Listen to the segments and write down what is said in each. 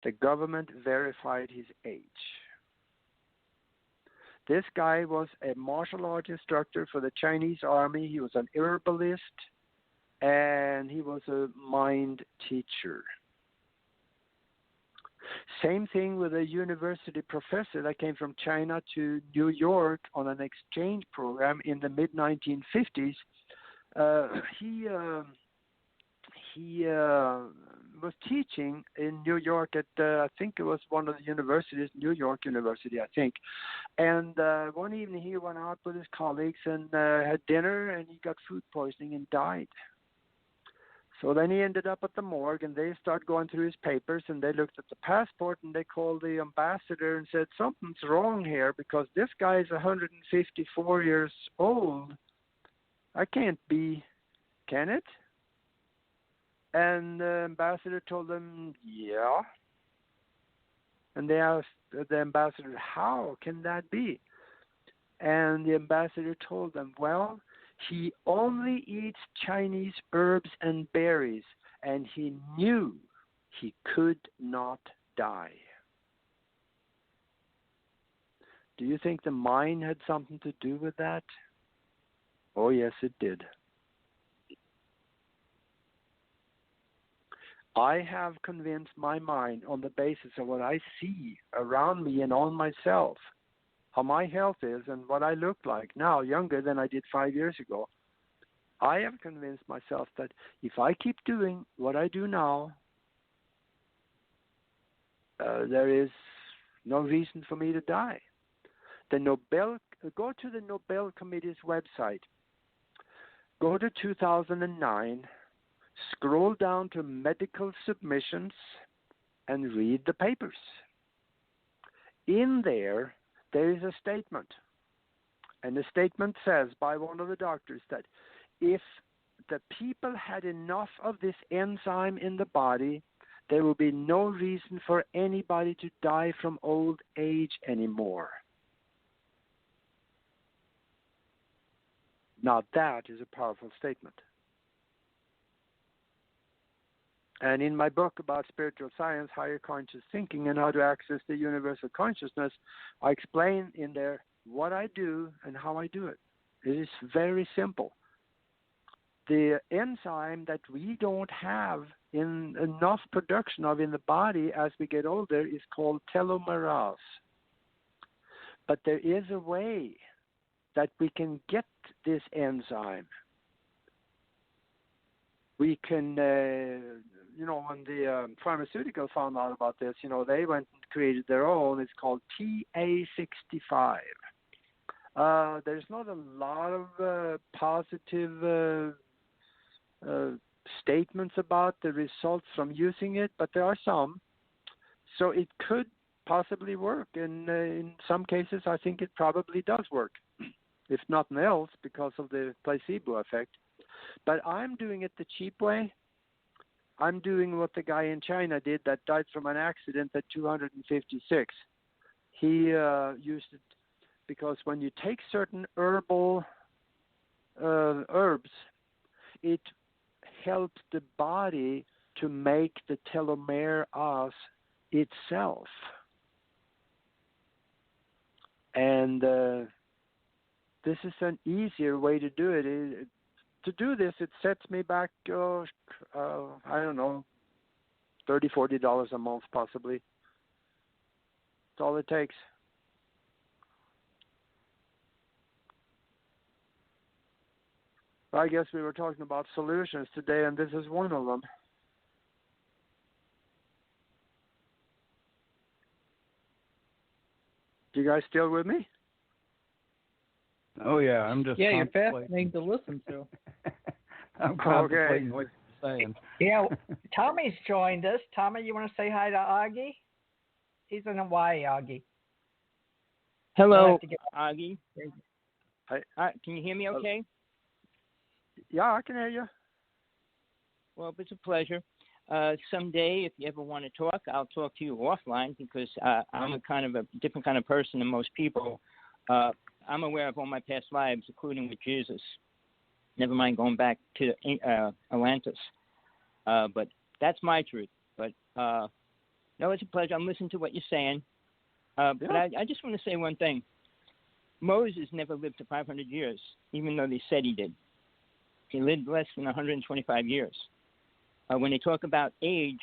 the government verified his age. This guy was a martial arts instructor for the Chinese army. He was an herbalist, and he was a mind teacher. Same thing with a university professor that came from China to New York on an exchange program in the mid-1950s. He was teaching in New York at, I think it was one of the universities, New York University, I think. And one evening he went out with his colleagues and had dinner, and he got food poisoning and died. So then he ended up at the morgue, and they started going through his papers, and they looked at the passport, and they called the ambassador and said, something's wrong here because this guy is 154 years old. I can't be, can it? And the ambassador told them, yeah. And they asked the ambassador, how can that be? And the ambassador told them, well, he only eats Chinese herbs and berries, and he knew he could not die. Do you think the mind had something to do with that? Oh, yes, it did. I have convinced my mind on the basis of what I see around me and on myself, how my health is and what I look like now, younger than I did 5 years ago. I have convinced myself that if I keep doing what I do now, there is no reason for me to die. Go to the Nobel Committee's website. Go to 2009, scroll down to medical submissions, and read the papers. In there is a statement. And the statement says by one of the doctors that if the people had enough of this enzyme in the body, there will be no reason for anybody to die from old age anymore. Now that is a powerful statement. And in my book about spiritual science, higher conscious thinking, and how to access the universal consciousness, I explain in there what I do and how I do it. It is very simple. The enzyme that we don't have in enough production of in the body as we get older is called telomerase. But there is a way that we can get this enzyme. We can, when the pharmaceutical found out about this, they went and created their own. It's called TA65. There's not a lot of positive statements about the results from using it, but there are some. So it could possibly work. And in some cases, I think it probably does work, if nothing else, because of the placebo effect. But I'm doing it the cheap way. I'm doing what the guy in China did that died from an accident at 256. He used it because when you take certain herbal herbs, it helps the body to make the telomerase itself. And this is an easier way to do it. To do this, it sets me back, I don't know, $30, $40 a month possibly. That's all it takes. I guess we were talking about solutions today, and this is one of them. You guys still with me? Oh, yeah, I'm just you're fascinating to listen to. I'm contemplating what you're saying. Yeah, Tommy's joined us. Tommy, you want to say hi to Aage? He's in Hawaii, Aage. Hello, Aage. Can you hear me okay? Yeah, I can hear you. Well, it's a pleasure. Someday, if you ever want to talk, I'll talk to you offline because I'm a different kind of person than most people. I'm aware of all my past lives, including with Jesus. Never mind going back to Atlantis. But that's my truth. But No, it's a pleasure. I'm listening to what you're saying. But I just want to say one thing. Moses never lived to 500 years, even though they said he did. He lived less than 125 years. When they talk about age,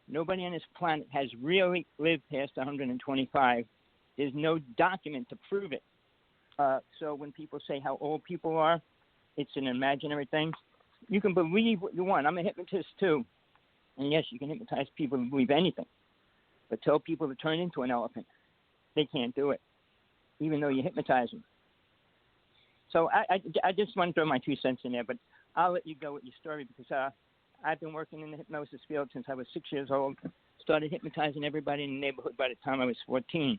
nobody on this planet has really lived past 125. There's no document to prove it. So when people say how old people are, it's an imaginary thing. You can believe what you want. I'm a hypnotist too. And yes, you can hypnotize people to believe anything. But tell people to turn into an elephant. They can't do it, even though you hypnotize them. So I just want to throw my 2 cents in there, but I'll let you go with your story because I've been working in the hypnosis field since I was 6 years old. Started hypnotizing everybody in the neighborhood by the time I was 14.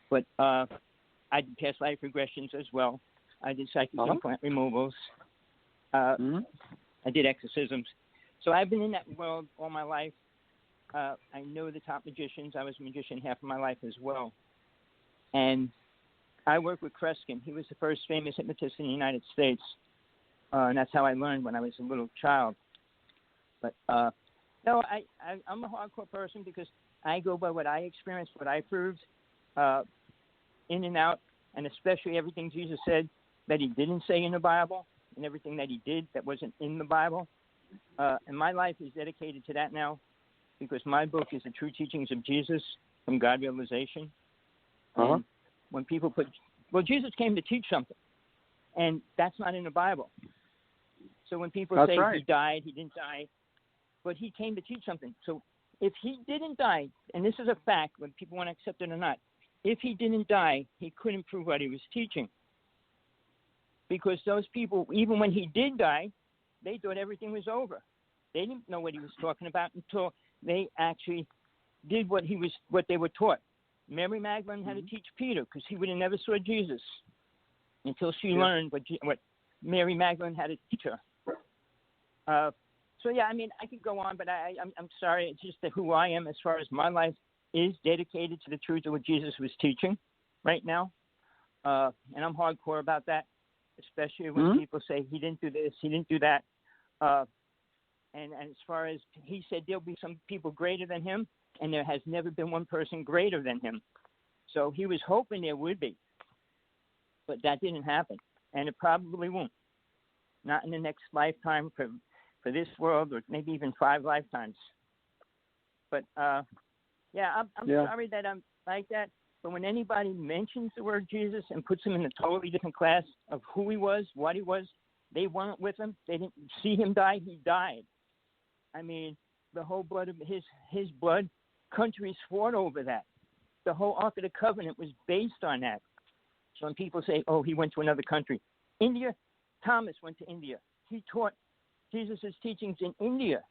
But I did past life regressions as well. I did psychic implant removals. I did exorcisms. So I've been in that world all my life. I know the top magicians. I was a magician half of my life as well. And I worked with Kreskin. He was the first famous hypnotist in the United States. And that's how I learned when I was a little child. But, no, I'm a hardcore person because I go by what I experienced, what I proved, in and out, and especially everything Jesus said that he didn't say in the Bible and everything that he did that wasn't in the Bible. And my life is dedicated to that now because my book is The True Teachings of Jesus from God Realization. And when people Jesus came to teach something, and that's not in the Bible. So when people say he died, he didn't die, but he came to teach something. So if he didn't die, and this is a fact, whether people want to accept it or not, if he didn't die, he couldn't prove what he was teaching. Because those people, even when he did die, they thought everything was over. They didn't know what he was talking about until they actually did what they were taught. Mary Magdalene had to teach Peter because he would have never saw Jesus until she learned what Mary Magdalene had to teach her. So yeah, I mean, I could go on, but I'm sorry. It's just that who I am as far as my life is dedicated to the truth of what Jesus was teaching right now. And I'm hardcore about that, especially when people say he didn't do this, he didn't do that. And as far as he said, there'll be some people greater than him, and there has never been one person greater than him. So he was hoping there would be, but that didn't happen, and it probably won't. Not in the next lifetime for this world, or maybe even 5 lifetimes. But yeah, I'm sorry that I'm like that. But when anybody mentions the word Jesus and puts him in a totally different class of who he was, what he was, they weren't with him. They didn't see him die. He died. I mean, the whole blood of his blood, countries fought over that. The whole Ark of the Covenant was based on that. So when people say, oh, he went to another country. India, Thomas went to India. He taught Jesus' teachings in India.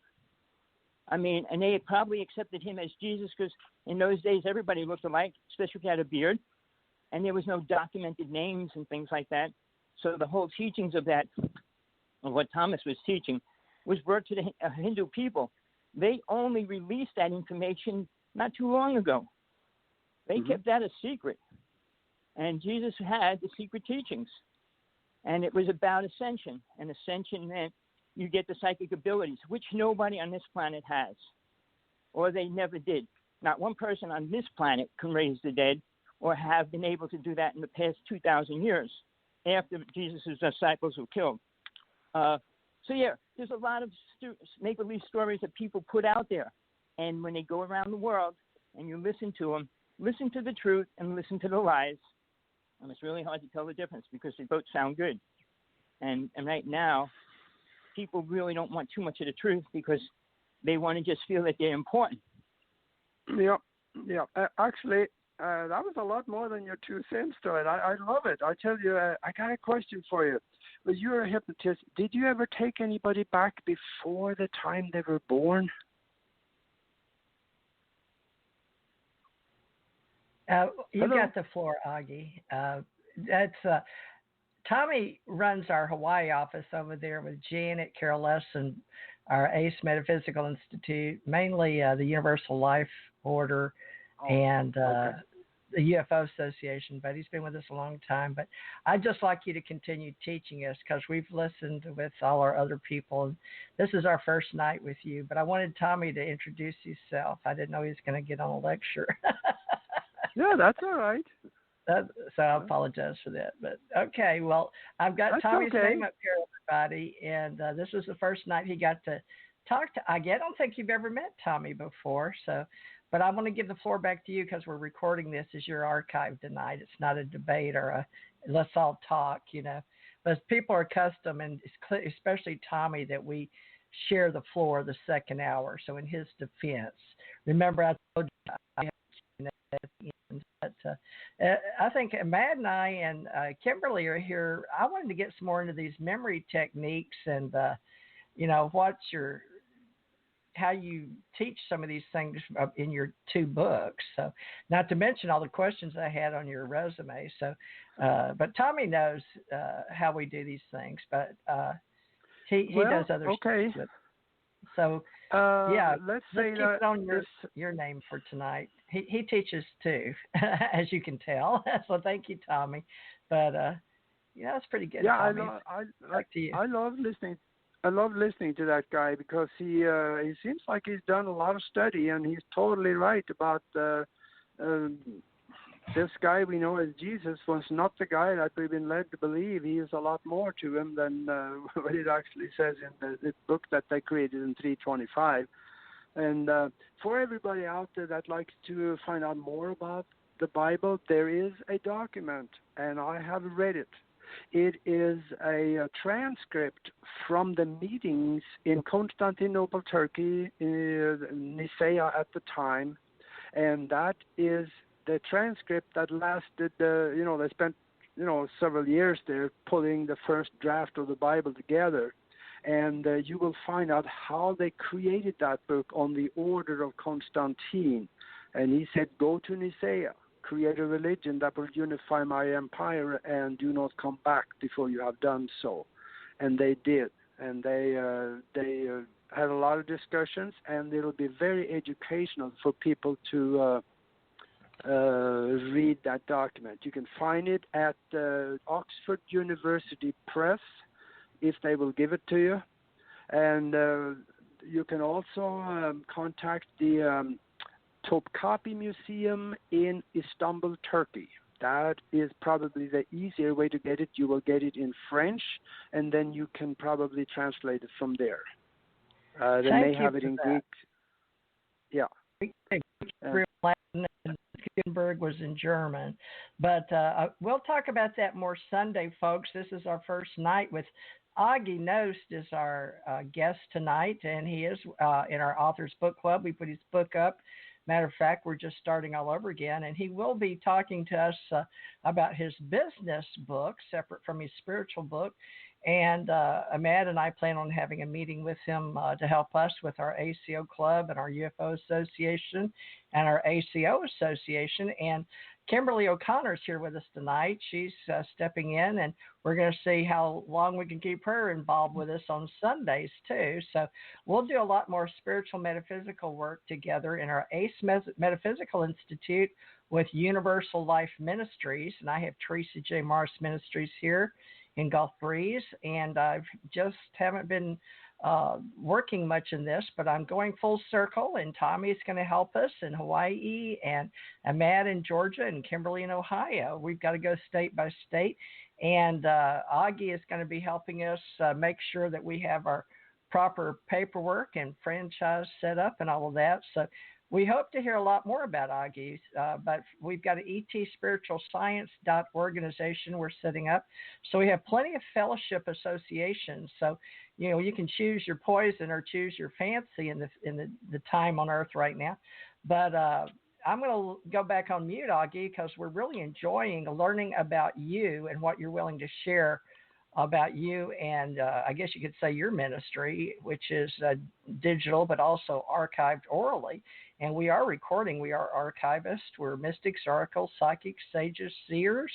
I mean, and they had probably accepted him as Jesus because in those days everybody looked alike, especially if you had a beard. And there was no documented names and things like that. So the whole teachings of what Thomas was teaching, was brought to the Hindu people. They only released that information not too long ago. They kept that a secret. And Jesus had the secret teachings. And it was about ascension. And ascension meant you get the psychic abilities, which nobody on this planet has. Or they never did. Not one person on this planet can raise the dead or have been able to do that in the past 2,000 years after Jesus' disciples were killed. So yeah, there's a lot of make-believe stories that people put out there. And when they go around the world and you listen to them, listen to the truth and listen to the lies. And it's really hard to tell the difference because they both sound good. And right now, people really don't want too much of the truth because they want to just feel that they're important. Yeah. Actually, that was a lot more than your 2 cents to it. I love it. I tell you, I got a question for you. Well, you're a hypnotist. Did you ever take anybody back before the time they were born? You got the floor, Aage. That's Tommy runs our Hawaii office over there with Janet, Carol Less, and our ACE Metaphysical Institute, mainly the Universal Life Order, and the UFO Association, but he's been with us a long time. But I'd just like you to continue teaching us because we've listened with all our other people. And this is our first night with you, but I wanted Tommy to introduce himself. I didn't know he was going to get on a lecture. Yeah, that's all right. So I apologize for that. But okay, well, I've got Tommy's name up here, everybody, and this was the first night he got to talk to Aage. I don't think you've ever met Tommy before, but I want to give the floor back to you because we're recording this as your archive tonight. It's not a debate or a let's all talk, But people are accustomed, and especially Tommy, that we share the floor the second hour. So in his defense, remember I told you I have but I think Matt and I and Kimberly are here. I wanted to get some more into these memory techniques and, how you teach some of these things in your 2 books. So not to mention all the questions I had on your resume. So, but Tommy knows how we do these things, but he does other stuff. But, so, let's keep it on your name for tonight. He teaches too, as you can tell. So thank you, Tommy. But it's pretty good. Yeah, Tommy. I love listening. I love listening to that guy because he seems like he's done a lot of study, and he's totally right about this guy we know as Jesus was not the guy that we've been led to believe. He is a lot more to him than what it actually says in the book that they created in 325. And for everybody out there that likes to find out more about the Bible, there is a document, and I have read it. It is a transcript from the meetings in Constantinople, Turkey, in Nicaea at the time, and that is the transcript that lasted, they spent, several years there pulling the first draft of the Bible together. And you will find out how they created that book on the order of Constantine. And he said, go to Nicaea, create a religion that will unify my empire, and do not come back before you have done so. And they did. And they had a lot of discussions, and it'll be very educational for people to read that document. You can find it at Oxford University Press, if they will give it to you. And you can also contact the Topkapi Museum in Istanbul, Turkey. That is probably the easier way to get it. You will get it in French, and then you can probably translate it from there. They may have it in Greek. Yeah. Gutenberg was in German. But we'll talk about that more Sunday, folks. This is our first night with Aage Nost is our guest tonight, and he is in our Authors Book Club. We put his book up. Matter of fact, we're just starting all over again, and he will be talking to us about his business book, separate from his spiritual book. And Ahmad and I plan on having a meeting with him to help us with our ACO Club and our UFO Association and our ACO Association. And Kimberly O'Connor's here with us tonight. She's stepping in, and we're going to see how long we can keep her involved with us on Sundays, too. So we'll do a lot more spiritual metaphysical work together in our ACE Metaphysical Institute with Universal Life Ministries. And I have Theresa J Morris Ministries here in Gulf Breeze, and I just haven't been working much in this, but I'm going full circle, and Tommy's going to help us in Hawaii, and Ahmad in Georgia, and Kimberly in Ohio. We've got to go state by state, and Aage is going to be helping us make sure that we have our proper paperwork and franchise set up and all of that. So we hope to hear a lot more about Aage, but we've got an etspiritualscience.organization we're setting up. So we have plenty of fellowship associations. So, you can choose your poison or choose your fancy in the time on Earth right now. But I'm going to go back on mute, Aage, because we're really enjoying learning about you and what you're willing to share about you and I guess you could say your ministry, which is digital but also archived orally. And we are recording. We are archivists. We're mystics, oracles, psychics, sages, seers,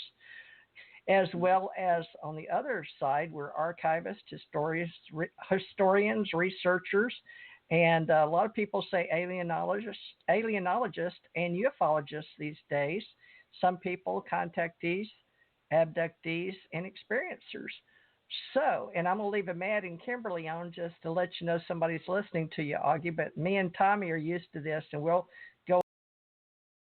as well as on the other side, we're archivists, historians, researchers, and a lot of people say alienologists and ufologists these days. some people, contactees, abductees, and experiencers. So, and I'm going to leave Matt and Kimberly on just to let you know somebody's listening to you, Augie, but me and Tommy are used to this, and we'll